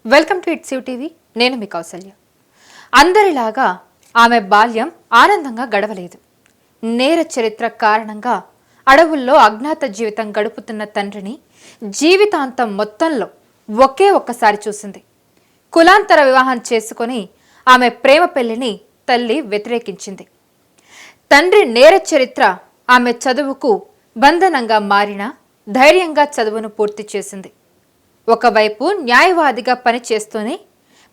Welcome to it's you TV. నేను మీ కౌసల్య. అందరిలాగా ఆమె బాల్యం ఆనందంగా గడవలేదు. నేర చరిత్ర కారణంగా అడవుల్లో అజ్ఞాత జీవితం గడుపుతున్న తండ్రిని జీవితాంతం మొత్తంలో ఒకే ఒక్కసారి చూసింది. కులాంతర వివాహం చేసుకొని ఆమె ప్రేమ పెళ్లిని తల్లి వ్యతిరేకించింది. తండ్రి నేర చరిత్ర ఆమె చదువుకు బంధనంగా మారినా ధైర్యంగా చదువును పూర్తి చేసింది. ఒకవైపు న్యాయవాదిగా పనిచేస్తూనే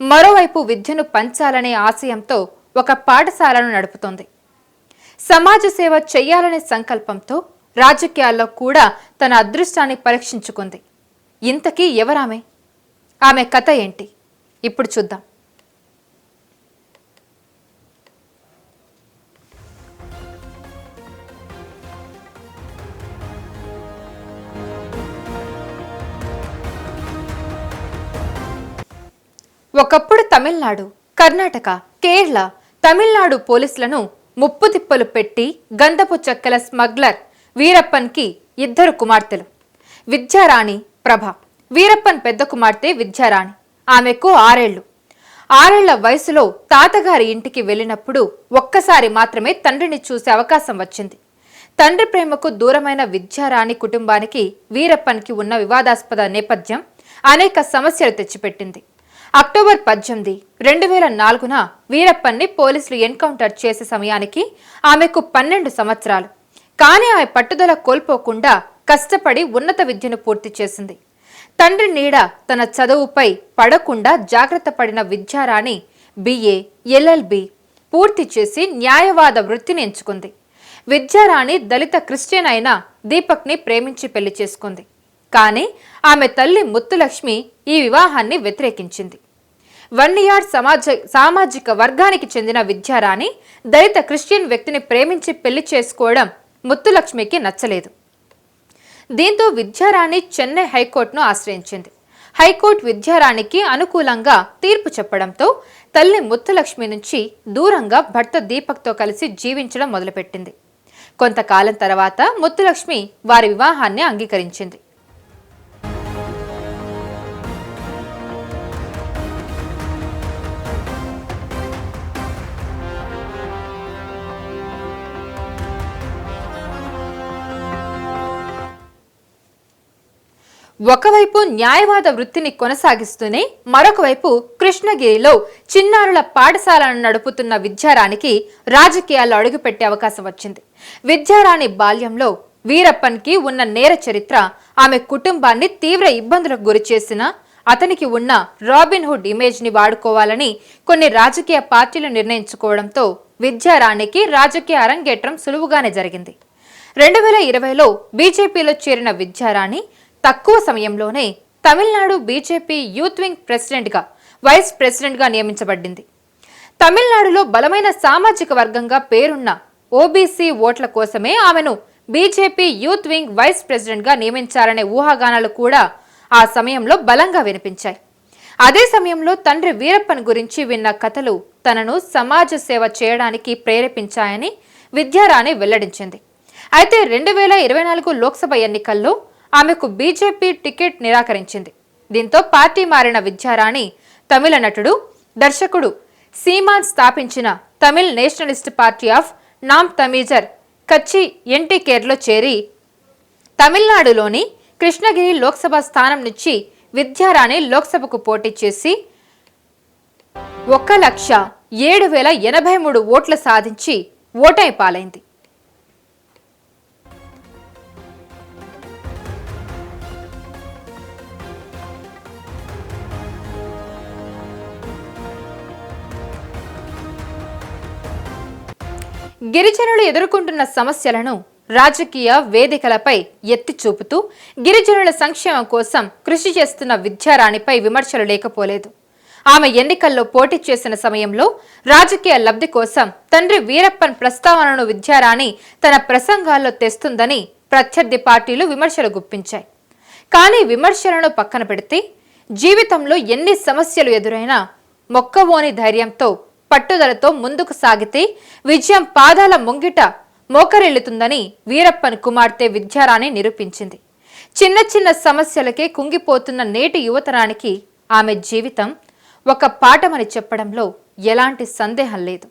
మరోవైపు విద్యను పంచాలనే ఆశయంతో ఒక పాఠశాలను నడుపుతోంది. సమాజ సేవ చెయ్యాలనే సంకల్పంతో రాజకీయాల్లో కూడా తన అదృష్టాన్ని పరీక్షించుకుంది. ఇంతకీ ఎవరామె? ఆమె కథ ఏంటి? ఇప్పుడు చూద్దాం. ఒకప్పుడు తమిళనాడు, కర్ణాటక, కేరళ, తమిళనాడు పోలీసులను ముప్పు తిప్పలు పెట్టి గంధపు చెక్కల స్మగ్లర్ వీరప్పన్కి 2 కుమార్తెలు, విద్యారాణి, ప్రభ. వీరప్పన్ పెద్ద కుమార్తె విద్యారాణి. ఆమెకు 6 ఏళ్లు. 6 ఏళ్ల వయసులో తాతగారి ఇంటికి వెళ్ళినప్పుడు ఒక్కసారి మాత్రమే తండ్రిని చూసే అవకాశం వచ్చింది. తండ్రి ప్రేమకు దూరమైన విద్యారాణి కుటుంబానికి వీరప్పన్కి ఉన్న వివాదాస్పద నేపథ్యం అనేక సమస్యలు తెచ్చిపెట్టింది. అక్టోబర్ 18, 2004న వీరప్పన్ని పోలీసులు ఎన్కౌంటర్ చేసే సమయానికి ఆమెకు 12 సంవత్సరాలు. కానీ ఆమె పట్టుదల కోల్పోకుండా కష్టపడి ఉన్నత విద్యను పూర్తి చేసింది. తండ్రి నీడ తన చదువుపై పడకుండా జాగ్రత్త పడిన విద్యారాణి BA, LLB పూర్తి చేసి న్యాయవాద వృత్తిని ఎంచుకుంది. విద్యారాణి దళిత క్రిస్టియన్ అయిన దీపక్ని ప్రేమించి పెళ్లి చేసుకుంది. కానీ ఆమె తల్లి ముత్తులక్ష్మి ఈ వివాహాన్ని వ్యతిరేకించింది. వన్నియార్ సామాజిక వర్గానికి చెందిన విద్యారాణి దళిత క్రిస్టియన్ వ్యక్తిని ప్రేమించి పెళ్లి చేసుకోవడం ముత్తులక్ష్మికి నచ్చలేదు. దీంతో విద్యారాణి చెన్నై హైకోర్టును ఆశ్రయించింది. హైకోర్టు విద్యారాణికి అనుకూలంగా తీర్పు చెప్పడంతో తల్లి ముత్తులక్ష్మి నుంచి దూరంగా భర్త దీపక్తో కలిసి జీవించడం మొదలుపెట్టింది. కొంతకాలం తర్వాత ముత్తులక్ష్మి వారి వివాహాన్ని అంగీకరించింది. ఒకవైపు న్యాయవాద వృత్తిని కొనసాగిస్తూనే మరొకవైపు కృష్ణగిరిలో చిన్నారుల పాఠశాలను నడుపుతున్న విద్యారాణికి రాజకీయాల్లో అడుగుపెట్టే అవకాశం వచ్చింది. విద్యారాణి బాల్యంలో వీరప్పన్కి ఉన్న నేర చరిత్ర ఆమె కుటుంబాన్ని తీవ్ర ఇబ్బందులకు గురిచేసిన అతనికి ఉన్న రాబిన్హుడ్ ఇమేజ్ని వాడుకోవాలని కొన్ని రాజకీయ పార్టీలు నిర్ణయించుకోవడంతో విద్యారాణికి రాజకీయ అరంగేట్రం సులువుగానే జరిగింది. 2020లో బీజేపీలో చేరిన విద్యారాణి తక్కువ సమయంలోనే Tamil Nadu BJP youth wing vice ప్రెసిడెంట్గా నియమించబడింది. తమిళనాడులో బలమైన సామాజిక వర్గంగా పేరున్న ఓబీసీ ఓట్ల కోసమే ఆమెను బీజేపీ యూత్ వింగ్ వైస్ ప్రెసిడెంట్గా నియమించాలనే ఊహాగానాలు కూడా ఆ సమయంలో బలంగా వినిపించాయి. అదే సమయంలో తండ్రి వీరప్పన్ గురించి విన్న కథలు తనను సమాజ సేవ చేయడానికి ప్రేరేపించాయని విద్యారాణి వెల్లడించింది. అయితే 2024 లోక్సభ ఎన్నికల్లో ఆమెకు బీజేపీ టికెట్ నిరాకరించింది. దీంతో పార్టీ మారిన విద్యారాణి తమిళ నటుడు, దర్శకుడు సీమాన్ స్థాపించిన Tamil nationalist party of Naam Tamizhar Katchi ఎన్టీకేర్లో చేరి తమిళనాడులోని కృష్ణగిరి లోక్సభ స్థానం నుంచి విద్యారాణి లోక్సభకు పోటీ చేసి 1,07,083 ఓట్లు సాధించి ఓటమి పాలైంది. గిరిజనులు ఎదుర్కొంటున్న సమస్యలను రాజకీయ వేదికలపై ఎత్తి చూపుతూ గిరిజనుల సంక్షేమం కోసం కృషి చేస్తున్న విద్యారాణిపై విమర్శలు లేకపోలేదు. ఆమె ఎన్నికల్లో పోటీ చేసిన సమయంలో రాజకీయ లబ్ధి కోసం తండ్రి వీరప్పన్ ప్రస్తావనను విద్యారాణి తన ప్రసంగాల్లో తెస్తుందని ప్రత్యర్థి పార్టీలు విమర్శలు గుప్పించాయి. కానీ విమర్శలను పక్కన పెడితే జీవితంలో ఎన్ని సమస్యలు ఎదురైనా మొక్కవోని ధైర్యంతో పట్టుదలతో ముందుకు సాగితే విజయం పాదాల ముంగిట మోకరిల్లుతుందని వీరప్పన్ కుమార్తె విద్యారాణి నిరూపించింది. చిన్న చిన్న సమస్యలకే కుంగిపోతున్న నేటి యువతరానికి ఆమె జీవితం ఒక పాఠమని చెప్పడంలో ఎలాంటి సందేహం లేదు.